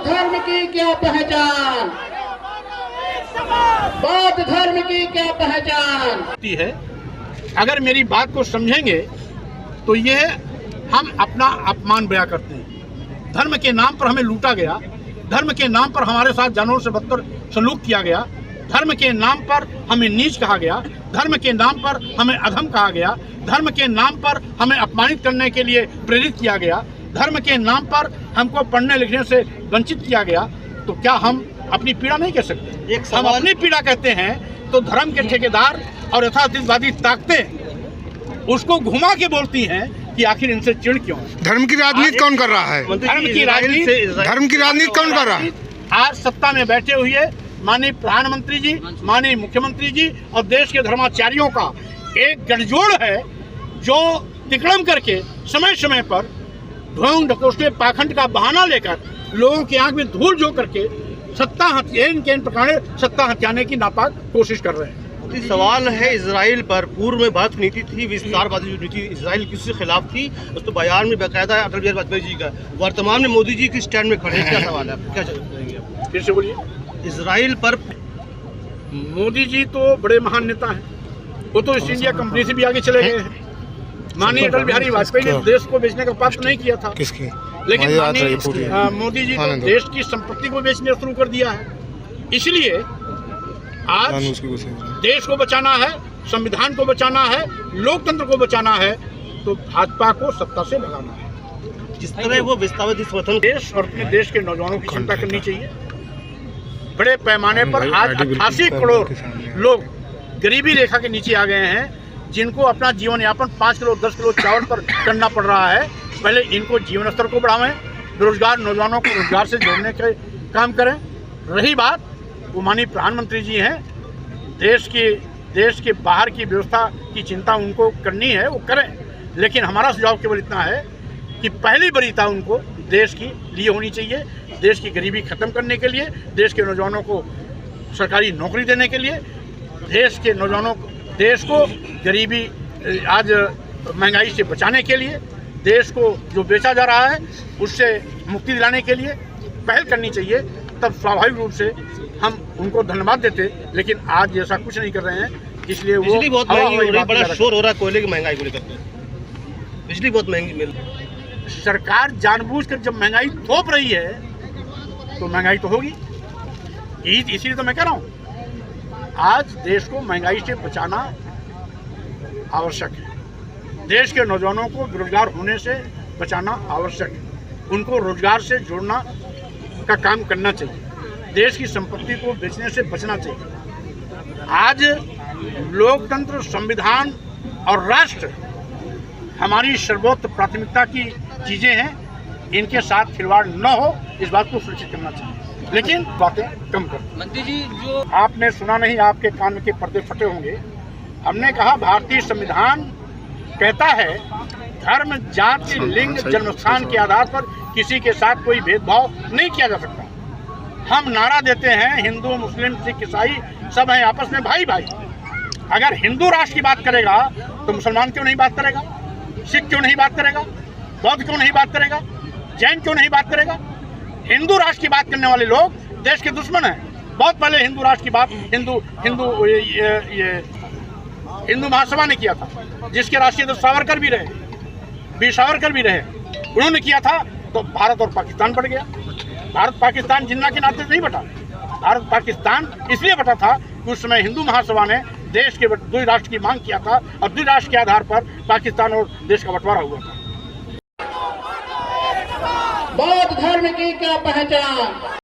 धर्म की क्या पहचान, बौद्ध धर्म की क्या पहचान है। अगर मेरी बात को समझेंगे तो ये हम अपना अपमान बयां करते हैं। धर्म के नाम पर हमें लूटा गया, धर्म के नाम पर हमारे साथ जानवरों से बदतर सलूक किया गया, धर्म के नाम पर हमें नीच कहा गया, धर्म के नाम पर हमें अधम कहा गया, धर्म के नाम पर हमें अपमानित करने के लिए प्रेरित किया गया, धर्म के नाम पर हमको पढ़ने लिखने से वंचित किया गया। तो क्या हम अपनी पीड़ा नहीं कह सकते? हम अपनी पीड़ा कहते हैं तो धर्म के ठेकेदार और यथार्थवादी ताकतें उसको घुमा के बोलती हैं कि आखिर इनसे चिढ़ क्यों? धर्म की राजनीति कौन कर रहा है? धर्म की राजनीति कौन कर रहा है? आज सत्ता में बैठे हुए माननीय प्रधानमंत्री जी, माननीय मुख्यमंत्री जी और देश के धर्माचार्यों का एक गठजोड़ है जो तिकड़म करके समय समय पर ढोंग ढकोसले पाखंड का बहाना लेकर लोगों की आंख में धूल झोंक करके सत्ता हथियाने की नापाक कोशिश कर रहे हैं। सवाल है इजराइल पर। पूर्व में भारत नीति थी, विस्तारवादी जो नीति इजराइल की उसके खिलाफ थी, उस तो बयान में बाकायदा है अटल बिहारी वाजपेयी जी का। वर्तमान में मोदी जी की स्टैंड में खड़े हैं, क्या सवाल है, क्या करेंगे? फिर से बोलिए। इजराइल पर मोदी जी तो बड़े महान नेता हैं, वो तो ईस्ट इंडिया कंपनी से भी आगे चले गए हैं। माननीय अटल बिहारी वाजपेयी ने देश को बेचने का पाप नहीं किया था, लेकिन माननीय मोदी जी ने देश की संपत्ति को बेचने शुरू कर दिया है। इसलिए आज देश को बचाना है, संविधान को बचाना है, लोकतंत्र को बचाना है, तो भाजपा को सत्ता से भगाना है। जिस तरह वो विस्थापित समर्थन देश और अपने देश के नौजवानों की चिंता करनी चाहिए। बड़े पैमाने पर आज 88 करोड़ लोग गरीबी रेखा के नीचे आ गए हैं, जिनको अपना जीवन यापन 5 किलो 10 किलो चावल पर करना पड़ रहा है। पहले इनको जीवन स्तर को बढ़ावें, बेरोजगार नौजवानों को रोजगार से जोड़ने के काम करें। रही बात, वो माननीय प्रधानमंत्री जी हैं, देश के बाहर की व्यवस्था की चिंता उनको करनी है, वो करें। लेकिन हमारा सुझाव केवल इतना है कि पहली वरीयता उनको देश की लिए होनी चाहिए, देश की गरीबी खत्म करने के लिए, देश के नौजवानों को सरकारी नौकरी देने के लिए, देश को गरीबी आज महंगाई से बचाने के लिए, देश को जो बेचा जा रहा है उससे मुक्ति दिलाने के लिए पहल करनी चाहिए। तब स्वाभाविक रूप से हम उनको धन्यवाद देते, लेकिन आज जैसा कुछ नहीं कर रहे हैं, इसलिए वो बिजली बहुत महंगी हो रही है, बड़ा शोर हो रहा है कोयले की महंगाई को लेकर। बिजली बहुत महंगी मिल रही है। सरकार जानबूझकर जब महंगाई थोप रही है तो महंगाई तो होगी, इसीलिए तो मैं कह रहा हूँ आज देश को महंगाई से बचाना आवश्यक है। देश के नौजवानों को बेरोजगार होने से बचाना आवश्यक है, उनको रोजगार से जोड़ना का काम करना चाहिए, देश की संपत्ति को बेचने से बचना चाहिए। आज लोकतंत्र, संविधान और राष्ट्र हमारी सर्वोच्च प्राथमिकता की चीजें हैं, इनके साथ खिलवाड़ न हो, इस बात को सुनिश्चित करना चाहिए। लेकिन बातें कम कर। मंत्री जी, जो आपने सुना नहीं, आपके कान के पर्दे फटे होंगे। हमने कहा भारतीय संविधान कहता है धर्म, जाति, लिंग, जन्मस्थान के आधार पर किसी के साथ कोई भेदभाव नहीं किया जा सकता। हम नारा देते हैं हिंदू, मुस्लिम, सिख, ईसाई सब हैं आपस में भाई भाई। अगर हिंदू राष्ट्र की बात करेगा तो मुसलमान क्यों नहीं बात करेगा? सिख क्यों नहीं बात करेगा? बौद्ध क्यों नहीं बात करेगा? जैन क्यों नहीं बात करेगा? हिंदू राष्ट्र की बात करने वाले लोग देश के दुश्मन हैं। बहुत पहले हिंदू राष्ट्र की बात हिंदू महासभा ने किया था, जिसके राष्ट्रीय अध्यक्ष सावरकर भी रहे, वीर सावरकर भी रहे। उन्होंने किया था तो भारत और पाकिस्तान बढ़ गया। भारत पाकिस्तान जिन्ना के नाते नहीं बटा, भारत पाकिस्तान इसलिए बटा था कि उस समय हिंदू महासभा ने देश के द्वि राष्ट्र की मांग किया था और द्वि राष्ट्र के आधार पर पाकिस्तान और देश का बंटवारा हुआ था। बौद्ध धर्म की क्या पहचान,